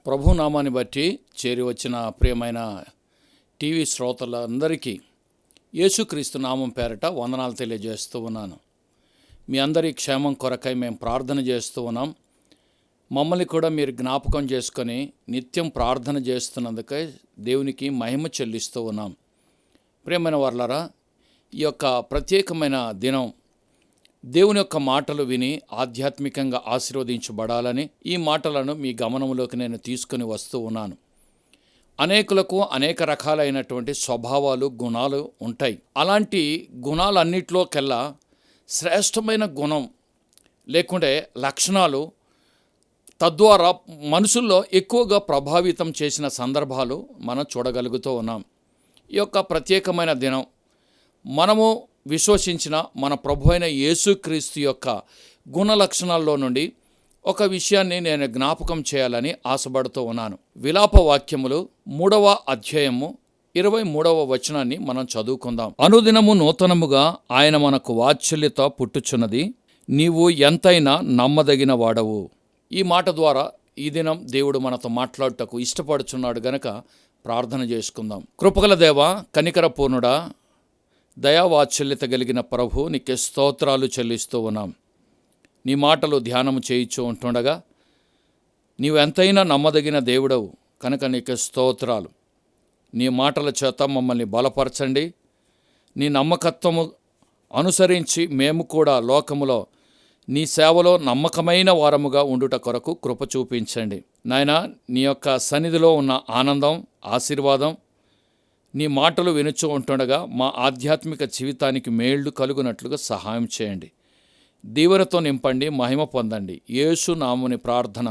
ప్రభు నామాన్ని బట్టి చేరి వచ్చిన ప్రియమైన టీవీ శ్రోతలందరికీ యేసుక్రీస్తు నామం పేరట వందనాలు తెలియజేస్తూ ఉన్నాను. మీ అందరి క్షేమం కొరకై మేము ప్రార్థన చేస్తూ ఉన్నాం. మమ్మల్ని కూడా మీరు జ్ఞాపకం చేసుకొని నిత్యం ప్రార్థన చేస్తున్నందుకై దేవునికి మహిమ చెల్లిస్తూ ఉన్నాం. ప్రియమైన వర్లారా, ఈ యొక్క ప్రత్యేకమైన దినం దేవుని యొక్క మాటలు విని ఆధ్యాత్మికంగా ఆశీర్వదించబడాలని ఈ మాటలను మీ గమనంలోకి నేను తీసుకుని వస్తూ ఉన్నాను. అనేకులకు అనేక రకాలైనటువంటి స్వభావాలు, గుణాలు ఉంటాయి. అలాంటి గుణాలన్నిటిలోకెల్లా శ్రేష్టమైన గుణం లేకుంటే లక్షణాలు తద్వారా మనుషుల్లో ఎక్కువగా ప్రభావితం చేసిన సందర్భాలు మనం చూడగలుగుతూ ఉన్నాం. ఈ యొక్క ప్రత్యేకమైన దినం మనము విశ్వసించిన మన ప్రభు అయిన యేసుక్రీస్తు యొక్క గుణ లక్షణాల్లో నుండి ఒక విషయాన్ని నేను జ్ఞాపకం చేయాలని ఆశపడుతూ ఉన్నాను. విలాప వాక్యములు 3వ అధ్యాయము 23వ వచనాన్ని మనం చదువుకుందాం. అనుదినము నూతనముగా ఆయన మనకు వాత్సల్యత పుట్టుచున్నది, నీవు ఎంతైనా నమ్మదగిన వాడవు. ఈ మాట ద్వారా ఈ దినం దేవుడు మనతో మాట్లాడుటకు ఇష్టపడుచున్నాడు గనక ప్రార్థన చేసుకుందాం. కృపగల దేవా, కనికర పూర్ణుడా, దయావాత్సల్యత కలిగిన ప్రభు, నీకే స్తోత్రాలు చెల్లిస్తూ ఉన్నాం. నీ మాటలు ధ్యానము చేయించు ఉంటుండగా నీవు ఎంతైనా నమ్మదగిన దేవుడవు కనుక నీకే స్తోత్రాలు. నీ మాటల చేత మమ్మల్ని బలపరచండి. నీ నమ్మకత్వము అనుసరించి మేము కూడా లోకములో నీ సేవలో నమ్మకమైన వారముగా ఉండుట కొరకు కృప చూపించండి. నాయనా, నీ యొక్క సన్నిధిలో ఉన్న ఆనందం, ఆశీర్వాదం నీ మాటలు వినుచూ ఉంటుండగా మా ఆధ్యాత్మిక జీవితానికి మేళ్లు కలుగునట్లుగా సహాయం చేయండి. దీవెనతో నింపండి, మహిమ పొందండి. యేసు నాముని ప్రార్థన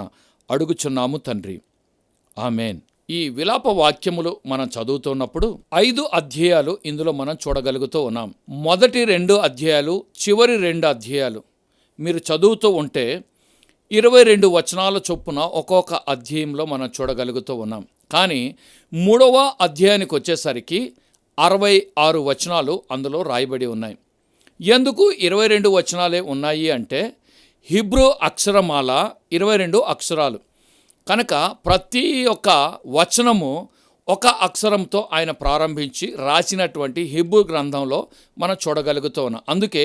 అడుగుచున్నాము తండ్రి, ఆమేన్. ఈ విలాప వాక్యములు మనం చదువుతున్నప్పుడు 5 అధ్యాయాలు ఇందులో మనం చూడగలుగుతూ ఉన్నాం. మొదటి 2 అధ్యాయాలు, చివరి 2 అధ్యాయాలు మీరు చదువుతూ ఉంటే 22 వచనాల చొప్పున ఒక్కొక్క అధ్యాయంలో మనం చూడగలుగుతూ ఉన్నాం. కానీ 3వ అధ్యాయానికి వచ్చేసరికి 66 వచనాలు అందులో రాయబడి ఉన్నాయి. ఎందుకు 22 వచనాలే ఉన్నాయి అంటే హిబ్రూ అక్షరమాల 22 అక్షరాలు కనుక ప్రతి ఒక్క వచనము ఒక అక్షరంతో ఆయన ప్రారంభించి రాసినటువంటి హిబ్రూ గ్రంథంలో మనం చూడగలుగుతూ ఉన్నాం. అందుకే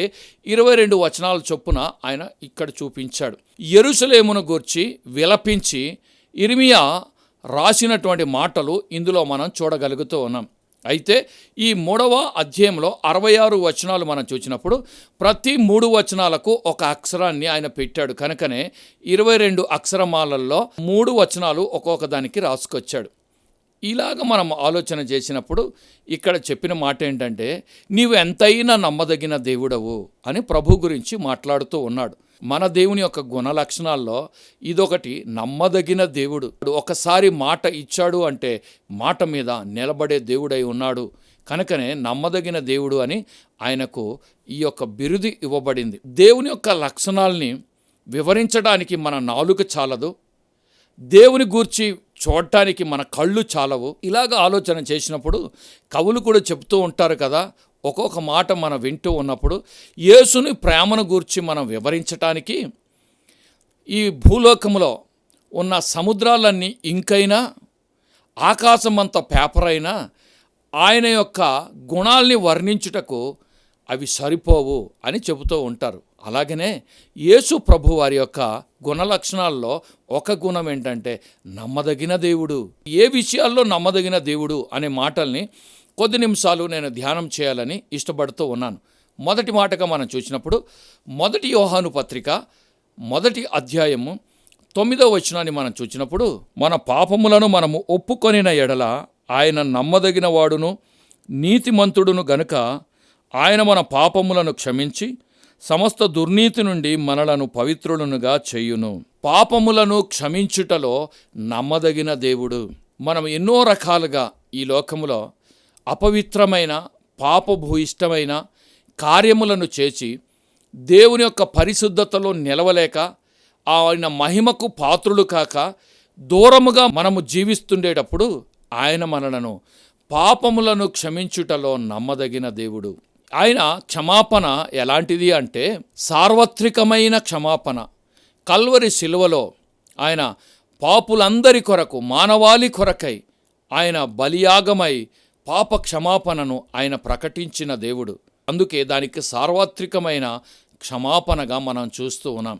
22 వచనాల చొప్పున ఆయన ఇక్కడ చూపించాడు. యెరూషలేమును గూర్చి విలపించి ఇర్మియా రాసినటువంటి మాటలు ఇందులో మనం చూడగలుగుతూ ఉన్నాం. అయితే ఈ 3వ అధ్యాయంలో 66 వచనాలు మనం చూసినప్పుడు ప్రతి 3 వచనాలకు ఒక అక్షరాన్ని ఆయన పెట్టాడు. కనుకనే 22 అక్షరమాలల్లో 3 వచనాలు ఒక్కొక్క దానికి రాసుకొచ్చాడు. ఇలాగ మనం ఆలోచన చేసినప్పుడు ఇక్కడ చెప్పిన మాట ఏంటంటే, నీవు ఎంతైనా నమ్మదగిన దేవుడవు అని ప్రభు గురించి మాట్లాడుతూ ఉన్నాడు. మన దేవుని యొక్క గుణ లక్షణాల్లో ఇదొకటి, నమ్మదగిన దేవుడు. ఒకసారి మాట ఇచ్చాడు అంటే మాట మీద నిలబడే దేవుడై ఉన్నాడు. కనుకనే నమ్మదగిన దేవుడు అని ఆయనకు ఈ యొక్క బిరుదు ఇవ్వబడింది. దేవుని యొక్క లక్షణాలని వివరించడానికి మన నాలుక చాలదు, దేవుని గూర్చి చూడటానికి మన కళ్ళు చాలవు. ఇలాగ ఆలోచన చేసినప్పుడు కవులు కూడా చెప్తూ ఉంటారు కదా, ఒక్కొక్క మాట మనం వింటూ ఉన్నప్పుడు యేసుని ప్రేమను గూర్చి మనం వివరించటానికి ఈ భూలోకంలో ఉన్న సముద్రాలన్నీ ఇంకైనా ఆకాశమంత పేపర్ అయినా ఆయన యొక్క గుణాల్ని వర్ణించుటకు అవి సరిపోవు అని చెబుతూ ఉంటారు. అలాగనే యేసు ప్రభు వారి యొక్క గుణ లక్షణాల్లో ఒక గుణం ఏంటంటే నమ్మదగిన దేవుడు. ఏ విషయాల్లో నమ్మదగిన దేవుడు అనే మాటల్ని కొద్ది నిమిషాలు నేను ధ్యానం చేయాలని ఇష్టపడుతూ ఉన్నాను. మొదటి మాటగా మనం చూసినప్పుడు 1 యోహాను పత్రిక 1వ అధ్యాయము 9వ వచనాన్ని మనం చూసినప్పుడు, మన పాపములను మనము ఒప్పుకొనిన ఎడల ఆయన నమ్మదగిన వాడును నీతిమంతుడును గనుక ఆయన మన పాపములను క్షమించి సమస్త దుర్నీతి నుండి మనలను పవిత్రులనుగా చేయును. పాపములను క్షమించుటలో నమ్మదగిన దేవుడు. మనం ఎన్నో రకాలుగా ఈ లోకములో అపవిత్రమైన పాపభూయిష్టమైన కార్యములను చేసి దేవుని యొక్క పరిశుద్ధతలో నిలవలేక ఆయన మహిమకు పాత్రులు కాక దూరముగా మనము జీవిస్తుండేటప్పుడు ఆయన మనలను పాపములను క్షమించుటలో నమ్మదగిన దేవుడు. ఆయన క్షమాపణ ఎలాంటిది అంటే సార్వత్రికమైన క్షమాపణ. కల్వరి శిలువలో ఆయన పాపులందరి కొరకు, మానవాళి కొరకై ఆయన బలియాగమై పాప క్షమాపణను ఆయన ప్రకటించిన దేవుడు. అందుకే దానికి సార్వత్రికమైన క్షమాపణగా మనం చూస్తూ ఉన్నాం.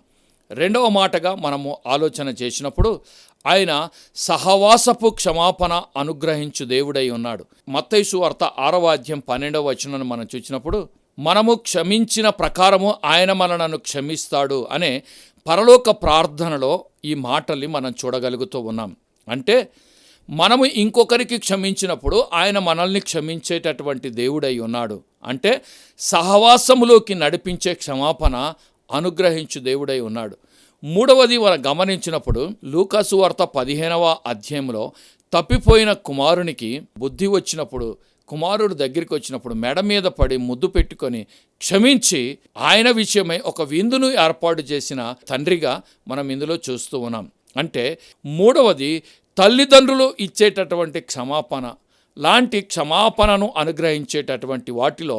రెండవ మాటగా మనము ఆలోచన చేసినప్పుడు ఆయన సహవాసపు క్షమాపణ అనుగ్రహించు దేవుడై ఉన్నాడు. మత్తయి సువార్త 6వ అధ్యాయం 12వ వచనాన్ని మనం చూసినప్పుడు, మనము క్షమించిన ప్రకారము ఆయన మనలను క్షమిస్తాడు అనే పరలోక ప్రార్థనలో ఈ మాటల్ని మనం చూడగలుగుతూ ఉన్నాం. అంటే మనము ఇంకొకరికి క్షమించినప్పుడు ఆయన మనల్ని క్షమించేటటువంటి దేవుడై ఉన్నాడు. అంటే సహవాసములోకి నడిపించే క్షమాపణ అనుగ్రహించు దేవుడై ఉన్నాడు. మూడవది మనం గమనించినప్పుడు లూకాసు వార్త 15వ అధ్యాయంలో తప్పిపోయిన కుమారునికి బుద్ధి వచ్చినప్పుడు, కుమారుడు దగ్గరికి వచ్చినప్పుడు మెడ మీద పడి ముద్దు పెట్టుకొని క్షమించి ఆయన విషయమై ఒక విందును ఏర్పాటు చేసిన తండ్రిగా మనం ఇందులో చూస్తూ ఉన్నాం. అంటే మూడవది తల్లిదండ్రులు ఇచ్చేటటువంటి క్షమాపణ లాంటి క్షమాపణను అనుగ్రహించేటటువంటి వాటిలో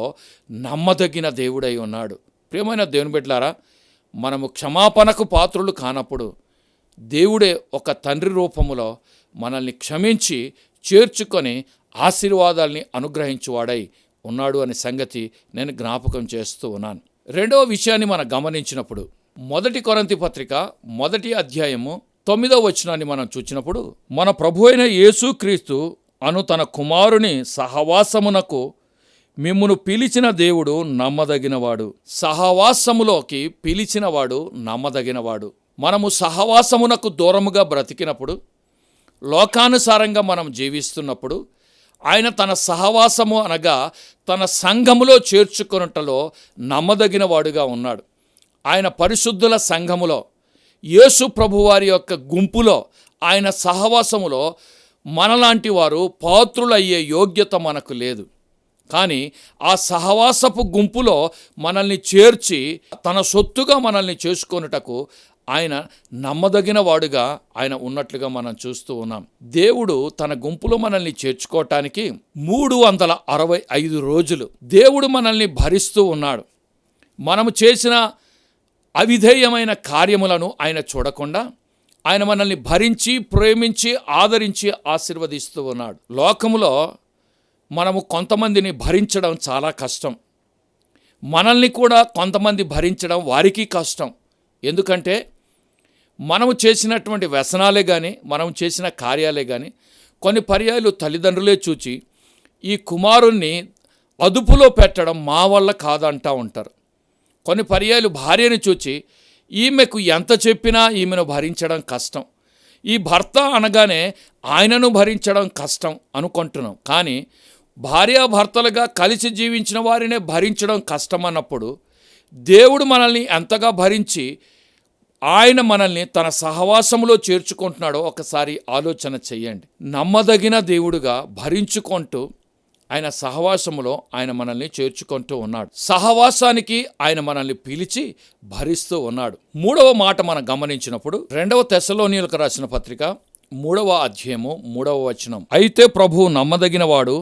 నమ్మదగిన దేవుడై ఉన్నాడు. ప్రియమైన దేవుని బిడ్డలారా, మనము క్షమాపణకు పాత్రులు కానప్పుడు దేవుడే ఒక తండ్రి రూపములో మనల్ని క్షమించి చేర్చుకొని ఆశీర్వాదాల్ని అనుగ్రహించువాడై ఉన్నాడు అనే సంగతి నేను జ్ఞాపకం చేస్తూ ఉన్నాను. రెండవ విషయాన్ని మనం గమనించినప్పుడు 1 కొరింథీ పత్రిక 1వ అధ్యాయము 9వ వచనాన్ని మనం చూచినప్పుడు, మన ప్రభు అయిన యేసుక్రీస్తు అను తన కుమారుని సహవాసమునకు మిమ్మును పిలిచిన దేవుడు నమ్మదగినవాడు. సహవాసములోకి పిలిచినవాడు నమ్మదగినవాడు. మనము సహవాసమునకు దూరముగా బ్రతికినప్పుడు, లోకానుసారంగా మనం జీవిస్తున్నప్పుడు ఆయన తన సహవాసము అనగా తన సంఘములో చేర్చుకొనుటలో నమ్మదగిన వాడుగా ఉన్నాడు. ఆయన పరిశుద్ధుల సంఘములో, యేసు ప్రభువారి యొక్క గుంపులో, ఆయన సహవాసములో మనలాంటి వారు పాత్రులయ్యే యోగ్యత మనకు లేదు. కానీ ఆ సహవాసపు గుంపులో మనల్ని చేర్చి తన సొత్తుగా మనల్ని చేసుకొనుటకు ఆయన నమ్మదగిన వాడుగా ఆయన ఉన్నట్లుగా మనం చూస్తూ ఉన్నాం. దేవుడు తన గుంపులో మనల్ని చేర్చుకోవటానికి 365 రోజులు దేవుడు మనల్ని భరిస్తూ ఉన్నాడు. మనము చేసిన అవిధేయమైన కార్యములను ఆయన చూడకుండా ఆయన మనల్ని భరించి, ప్రేమించి, ఆదరించి ఆశీర్వదిస్తూ ఉన్నాడు. లోకములో మనము కొంతమందిని భరించడం చాలా కష్టం. మనల్ని కూడా కొంతమంది భరించడం వారికి కష్టం. ఎందుకంటే మనము చేసినటువంటి వ్యసనాలే కానీ, మనం చేసిన కార్యాలే కానీ కొన్ని పర్యాయాలు తల్లిదండ్రులే చూచి ఈ కుమారుణ్ణి అదుపులో పెట్టడం మా వల్ల కాదంటూ ఉంటారు. కొన్ని పర్యాయాలు భార్యను చూచి ఈమెకు ఎంత చెప్పినా ఈమెను భరించడం కష్టం, ఈ భర్త అనగానే ఆయనను భరించడం కష్టం అనుకుంటున్నాం. కానీ భార్యాభర్తలుగా కలిసి జీవించిన వారినే భరించడం కష్టం అన్నప్పుడు దేవుడు మనల్ని ఎంతగా భరించి ఆయన మనల్ని తన సహవాసములో చేర్చుకుంటున్నాడో ఒకసారి ఆలోచన చెయ్యండి. నమ్మదగిన దేవుడుగా భరించుకుంటూ ఆయన సహవాసములో ఆయన మనల్ని చేర్చుకుంటూ ఉన్నాడు. సహవాసానికి ఆయన మనల్ని పిలిచి భరిస్తూ ఉన్నాడు. మూడవ మాట మనం గమనించినప్పుడు 2వ తెస్సలోనియులకు రాసిన పత్రిక 3వ అధ్యాయము 3వ వచనం, అయితే ప్రభువు నమ్మదగినవాడు,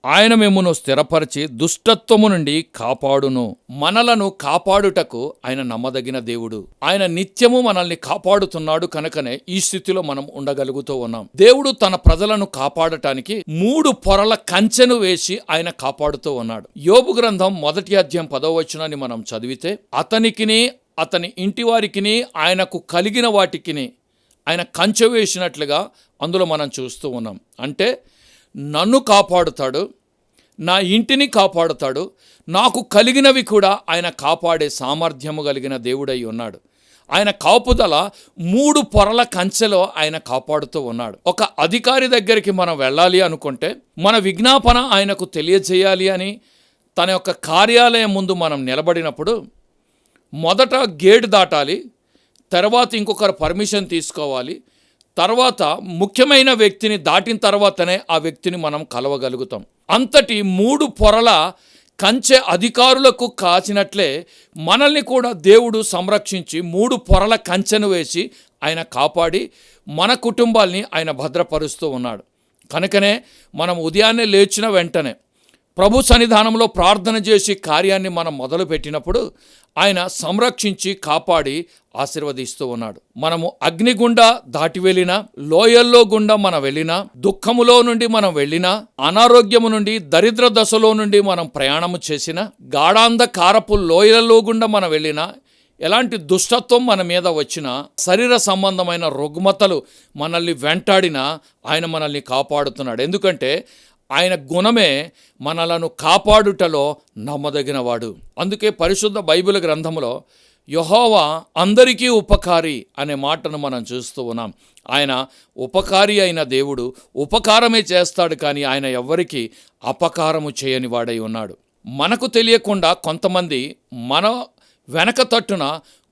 ఆయన మిమ్మును స్థిరపరిచి దుష్టత్వము నుండి కాపాడును. మనలను కాపాడుటకు ఆయన నమ్మదగిన దేవుడు. ఆయన నిత్యము మనల్ని కాపాడుతున్నాడు కనుకనే ఈ స్థితిలో మనం ఉండగలుగుతూ ఉన్నాం. దేవుడు తన ప్రజలను కాపాడటానికి 3 పొరల కంచెను వేసి ఆయన కాపాడుతూ ఉన్నాడు. యోబు గ్రంథం 1వ అధ్యాయం 10వ వచనాన్ని మనం చదివితే, అతనికిని అతని ఇంటి వారికిని ఆయనకు కలిగిన వాటికిని ఆయన కంచె వేసినట్లుగా అందులో మనం చూస్తూ ఉన్నాం. అంటే నన్ను కాపాడుతాడు, నా ఇంటిని కాపాడుతాడు, నాకు కలిగినవి కూడా ఆయన కాపాడే సామర్థ్యము కలిగిన దేవుడై ఉన్నాడు. ఆయన కాపుదల 3 పొరల కంచెలో ఆయన కాపాడుతూ ఉన్నాడు. ఒక అధికారి దగ్గరికి మనం వెళ్ళాలి అనుకుంటే మన విజ్ఞాపన ఆయనకు తెలియజేయాలి అని తన యొక్క కార్యాలయం ముందు మనం నిలబడినప్పుడు మొదట గేట్ దాటాలి, తర్వాత ఇంకొకరు పర్మిషన్ తీసుకోవాలి, తర్వాత ముఖ్యమైన వ్యక్తిని దాటిన తర్వాతనే ఆ వ్యక్తిని మనం కలవగలుగుతాం. అంతటి 3 పొరల కంచె అధికారులకు కాచినట్లే మనల్ని కూడా దేవుడు సంరక్షించి 3 పొరల కంచెను వేసి ఆయన కాపాడి మన కుటుంబాల్ని ఆయన భద్రపరుస్తూ ఉన్నాడు. కనుకనే మనం ఉదయాన్నే లేచిన వెంటనే ప్రభు సన్నిధానంలో ప్రార్థన చేసి కార్యాన్ని మనం మొదలుపెట్టినప్పుడు ఆయన సంరక్షించి కాపాడి ఆశీర్వదిస్తూ ఉన్నాడు. మనము అగ్ని గుండా దాటి వెళ్ళినా, లోయల్లో గుండా మనం వెళ్ళినా, దుఃఖములో నుండి మనం వెళ్ళినా, అనారోగ్యము నుండి, దరిద్ర దశలో నుండి మనం ప్రయాణము చేసినా, గాఢాంధకారపు లోయలలో గుండా మనం వెళ్ళినా, ఎలాంటి దుష్టత్వం మన మీద వచ్చినా, శరీర సంబంధమైన రుగ్మతలు మనల్ని వెంటాడినా ఆయన మనల్ని కాపాడుతున్నాడు. ఎందుకంటే ఆయన గుణమే మనలను కాపాడుటలో నమ్మదగినవాడు. అందుకే పరిశుద్ధ బైబిల్ గ్రంథంలో యెహోవా అందరికీ ఉపకారి అనే మాటను మనం చూస్తూ ఉన్నాం. ఆయన ఉపకారి అయిన దేవుడు, ఉపకారమే చేస్తాడు కానీ ఆయన ఎవ్వరికీ అపకారము చేయని వాడై ఉన్నాడు. మనకు తెలియకుండా కొంతమంది మన వెనక తట్టున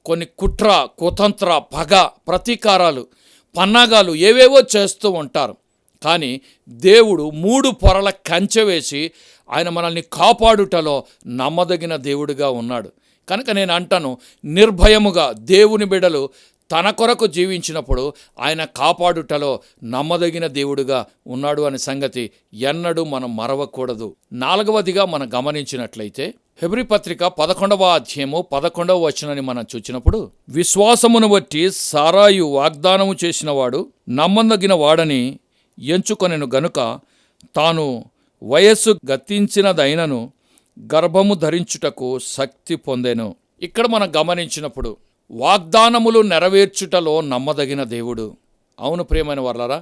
కొన్ని కుట్ర, కుతంత్ర, పగ, ప్రతీకారాలు, పన్నాగాలు ఏవేవో చేస్తూ ఉంటారు. కానీ దేవుడు 3 పొరల కంచె వేసి ఆయన మనల్ని కాపాడుటలో నమ్మదగిన దేవుడిగా ఉన్నాడు. కనుక నేను అంటాను, నిర్భయముగా దేవుని బిడ్డలు తన కొరకు జీవించినప్పుడు ఆయన కాపాడుటలో నమ్మదగిన దేవుడుగా ఉన్నాడు అనే సంగతి ఎన్నడూ మనం మరవకూడదు. 4వదిగా మనం గమనించినట్లయితే హెబ్రీ పత్రిక 11వ అధ్యాయము 11వ వచనాన్ని మనం చూచినప్పుడు, విశ్వాసమును బట్టి సారాయు వాగ్దానము చేసినవాడు నమ్మదగిన వాడని ఎంచుకొనెను గనుక తాను వయస్సు గతించినదైనను గర్భము ధరించుటకు శక్తి పొందెను. ఇక్కడ మనం గమనించినప్పుడు వాగ్దానములు నెరవేర్చుటలో నమ్మదగిన దేవుడు. అవును ప్రియమైన వారలారా,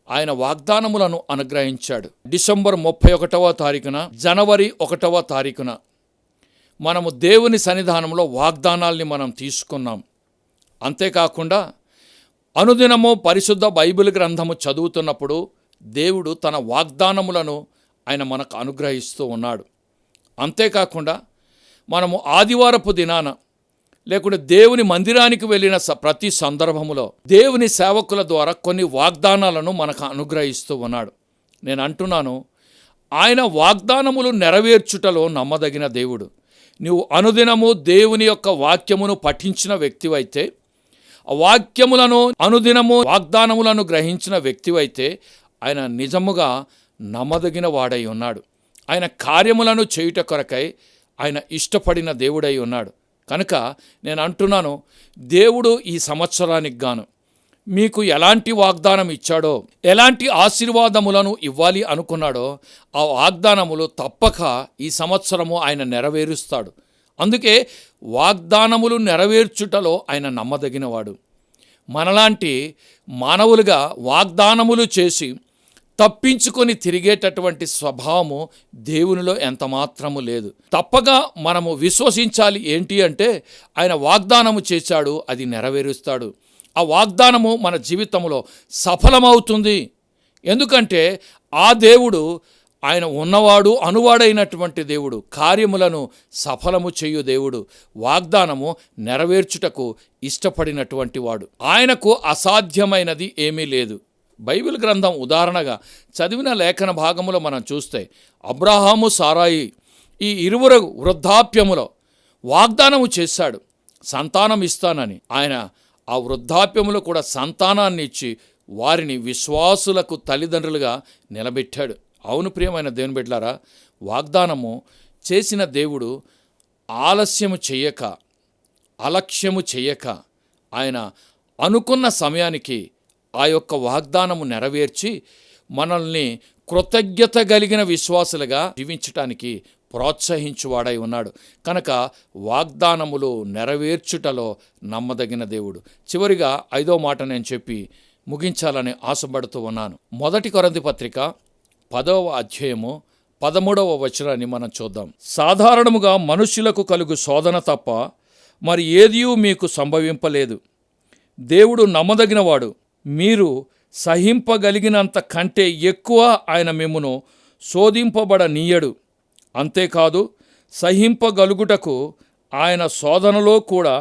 ఆయన వాగ్దానములను అనుగ్రహించాడు. డిసెంబర్ 31వ తారీఖున, జనవరి 1వ తారీఖున మనము దేవుని సన్నిధానంలో వాగ్దానాల్ని మనం తీసుకున్నాం. అంతేకాకుండా అనుదినము పరిశుద్ధ బైబిల్ గ్రంథము చదువుతున్నప్పుడు దేవుడు తన వాగ్దానములను ఆయన మనకు అనుగ్రహిస్తూ ఉన్నాడు. అంతేకాకుండా మనము ఆదివారపు దినాన లేకుంటే దేవుని మందిరానికి వెళ్ళిన ప్రతి సందర్భములో దేవుని సేవకుల ద్వారా కొన్ని వాగ్దానాలను మనకు అనుగ్రహిస్తూ ఉన్నాడు. నేను అంటున్నాను, ఆయన వాగ్దానములు నెరవేర్చుటలో నమ్మదగిన దేవుడు. నువ్వు అనుదినము దేవుని యొక్క వాక్యమును పఠించిన వ్యక్తివైతే, వాక్యములను అనుదినము వాగ్దానములను గ్రహించిన వ్యక్తివైతే ఆయన నిజముగా నమ్మదగిన వాడై ఉన్నాడు. ఆయన కార్యములను చేయుట కొరకై ఆయన ఇష్టపడిన దేవుడై ఉన్నాడు. కనుక నేను అంటున్నాను, దేవుడు ఈ సంవత్సరానికి గాను మీకు ఎలాంటి వాగ్దానం ఇచ్చాడో, ఎలాంటి ఆశీర్వాదములను ఇవ్వాలి అనుకున్నాడో ఆ వాగ్దానములు తప్పక ఈ సంవత్సరము ఆయన నెరవేరుస్తాడు. అందుకే వాగ్దానములు నెరవేర్చుటలో ఆయన నమ్మదగినవాడు. మనలాంటి మానవులుగా వాగ్దానములు చేసి తప్పించుకొని తిరిగేటటువంటి స్వభావము దేవునిలో ఎంతమాత్రము లేదు. తప్పగా మనము విశ్వసించాలి. ఏంటి అంటే ఆయన వాగ్దానము చేశాడు, అది నెరవేరుస్తాడు. ఆ వాగ్దానము మన జీవితంలో సఫలమవుతుంది. ఎందుకంటే ఆ దేవుడు ఆయన ఉన్నవాడు, అనువాడైనటువంటి దేవుడు, కార్యములను సఫలము చేయు దేవుడు, వాగ్దానము నెరవేర్చుటకు ఇష్టపడినటువంటి వాడు. ఆయనకు అసాధ్యమైనది ఏమీ లేదు. బైబిల్ గ్రంథం ఉదాహరణగా చదివిన లేఖన భాగములో మనం చూస్తే అబ్రహాము, సారాయి ఈ ఇరువురు వృద్ధాప్యములో వాగ్దానము చేశాడు సంతానం ఇస్తానని. ఆయన ఆ వృద్ధాప్యములో కూడా సంతానాన్ని ఇచ్చి వారిని విశ్వాసులకు తల్లిదండ్రులుగా నిలబెట్టాడు. అవును ప్రియమైన దేవుని బిడ్డలారా, వాగ్దానము చేసిన దేవుడు ఆలస్యము చెయ్యక, అలక్ష్యము చెయ్యక ఆయన అనుకున్న సమయానికి ఆ యొక్క వాగ్దానము నెరవేర్చి మనల్ని కృతజ్ఞత కలిగిన విశ్వాసులుగా జీవించటానికి ప్రోత్సహించువాడై ఉన్నాడు. కనుక వాగ్దానములు నెరవేర్చుటలో నమ్మదగిన దేవుడు. చివరిగా 5వ మాట నేను చెప్పి ముగించాలని ఆశపడుతూ ఉన్నాను. 1 కొరింథీ పత్రిక 10వ అధ్యాయము 13వ వచనాన్ని మనం చూద్దాం. సాధారణముగా మనుష్యులకు కలుగు శోధన తప్ప మరి ఏదియూ మీకు సంభవింపలేదు. దేవుడు నమ్మదగినవాడు. మీరు సహింపగలిగినంత కంటే ఎక్కువ ఆయన మిమ్మును శోధింపబడనీయడు. అంతేకాదు, సహింపగలుగుటకు ఆయన శోధనలో కూడా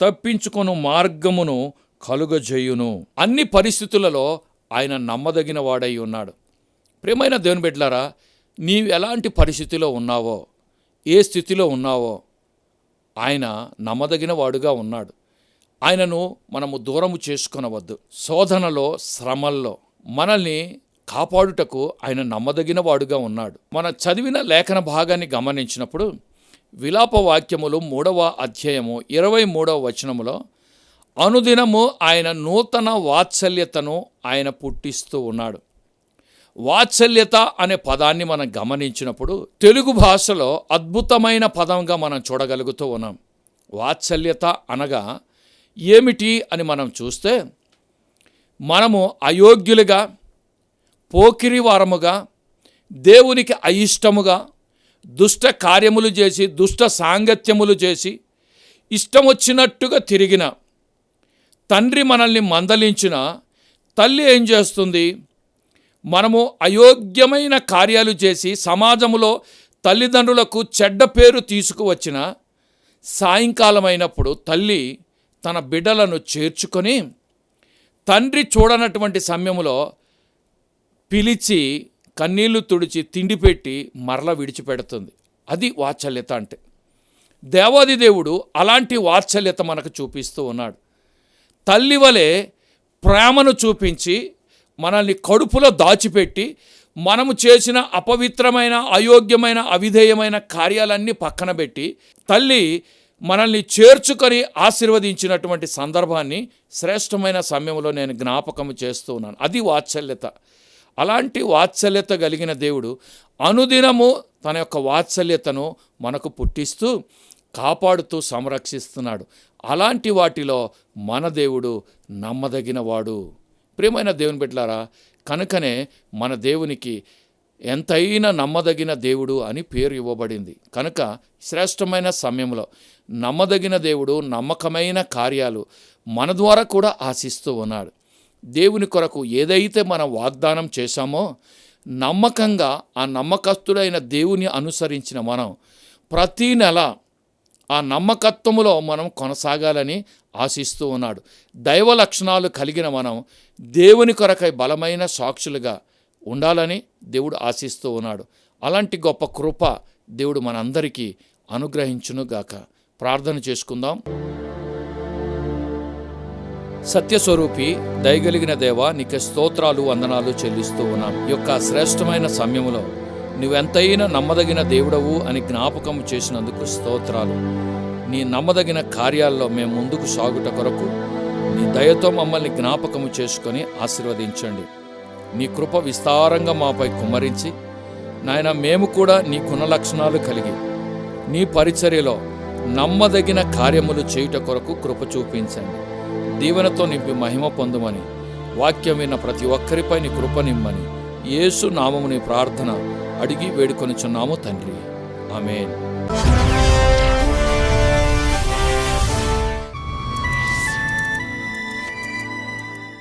తప్పించుకొను మార్గమును కలుగజేయును. అన్ని పరిస్థితులలో ఆయన నమ్మదగిన వాడై ఉన్నాడు. ప్రియమైన దేవుని బిడ్డలారా, నీవు ఎలాంటి పరిస్థితిలో ఉన్నావో, ఏ స్థితిలో ఉన్నావో ఆయన నమ్మదగిన వాడుగా ఉన్నాడు. ఆయనను మనము దూరము చేసుకొనవద్దు. శోధనలో, శ్రమల్లో మనల్ని కాపాడుటకు ఆయన నమ్మదగిన వాడుగా ఉన్నాడు. మన చదివిన లేఖన భాగాన్ని గమనించినప్పుడు విలాప వాక్యములు 3వ అధ్యాయము 23వ వచనములో అనుదినము ఆయన నూతన వాత్సల్యతను ఆయన పుట్టిస్తూ ఉన్నాడు. వాత్సల్యత అనే పదాన్ని మనం గమనించినప్పుడు తెలుగు భాషలో అద్భుతమైన పదంగా మనం చూడగలుగుతూ ఉన్నాం. వాత్సల్యత అనగా ఏమిటి అని మనం చూస్తే, మనము అయోగ్యులుగా, పోకిరివారముగా, దేవునికి అయిష్టముగా, దుష్ట కార్యములు చేసి, దుష్ట సాంగత్యములు చేసి, ఇష్టం వచ్చినట్టుగా తిరిగిన తండ్రి మనల్ని మందలించిన తల్లి ఏం చేస్తుంది? మనము అయోగ్యమైన కార్యాలు చేసి సమాజంలో తల్లిదండ్రులకు చెడ్డ పేరు తీసుకువచ్చిన సాయంకాలం అయినప్పుడు తల్లి తన బిడ్డలను చేర్చుకొని తండ్రి చూడనటువంటి సమయంలో పిలిచి కన్నీళ్లు తుడిచి తిండి పెట్టి మరల విడిచిపెడుతుంది. అది వాత్సల్యత అంటే. దేవాది దేవుడు అలాంటి వాత్సల్యత మనకు చూపిస్తూ ఉన్నాడు. తల్లి వలె ప్రేమను చూపించి మనల్ని కడుపులో దాచిపెట్టి మనము చేసిన అపవిత్రమైన, అయోగ్యమైన, అవిధేయమైన కార్యాలన్నీ పక్కన పెట్టి తల్లి మనల్ని చేర్చుకొని ఆశీర్వదించినటువంటి సందర్భాన్ని శ్రేష్టమైన సమయంలో నేను జ్ఞాపకం చేస్తూ ఉన్నాను. అది వాత్సల్యత. అలాంటి వాత్సల్యత కలిగిన దేవుడు అనుదినము తన యొక్క వాత్సల్యతను మనకు పుట్టిస్తూ కాపాడుతూ సంరక్షిస్తున్నాడు. అలాంటి వాటిలో మన దేవుడు నమ్మదగిన వాడు. ప్రియమైన దేవుని బిడ్డలారా, కనుకనే మన దేవునికి ఎంతైనా నమ్మదగిన దేవుడు అని పేరు ఇవ్వబడింది. కనుక శ్రేష్టమైన సమయంలో నమ్మదగిన దేవుడు నమ్మకమైన కార్యాలు మన ద్వారా కూడా ఆశిస్తూ ఉన్నాడు. దేవుని కొరకు ఏదైతే మనం వాగ్దానం చేశామో నమ్మకంగా ఆ నమ్మకస్తుడైన దేవుని అనుసరించిన మనం ప్రతీ నెల ఆ నమ్మకత్వములో మనం కొనసాగాలని ఆశిస్తూ ఉన్నాడు. దైవ లక్షణాలు కలిగిన మనం దేవుని కొరకై బలమైన సాక్షులుగా ఉండాలని దేవుడు ఆశిస్తూ ఉన్నాడు. అలాంటి గొప్ప కృప దేవుడు మనందరికీ అనుగ్రహించునుగాక. ప్రార్థన చేసుకుందాం. సత్యస్వరూపి, దయగలిగిన దేవా, నీకు స్తోత్రాలు, వందనాలు చెల్లిస్తూ ఉన్నాం. ఈ యొక్క శ్రేష్టమైన సమయంలో నువ్వెంతైనా నమ్మదగిన దేవుడవు అని జ్ఞాపకం చేసినందుకు స్తోత్రాలు. నీ నమ్మదగిన కార్యాల్లో మేము ముందుకు సాగుట కొరకు నీ దయతో మమ్మల్ని జ్ఞాపకము చేసుకొని ఆశీర్వదించండి. నీ కృప విస్తారంగా మాపై కుమ్మరించి నాయన మేము కూడా నీ గుణలక్షణాలు కలిగి నీ పరిచర్యలో నమ్మదగిన కార్యములు చేయుట కొరకు కృప చూపించండి. దీవెనతో నింపి మహిమ పొందుమని, వాక్యం విన్న ప్రతి ఒక్కరిపై నీ కృప నిమ్మని యేసు నామముని ప్రార్థన అడిగి వేడుకొనిచున్నాము తండ్రి. ఆమేన్.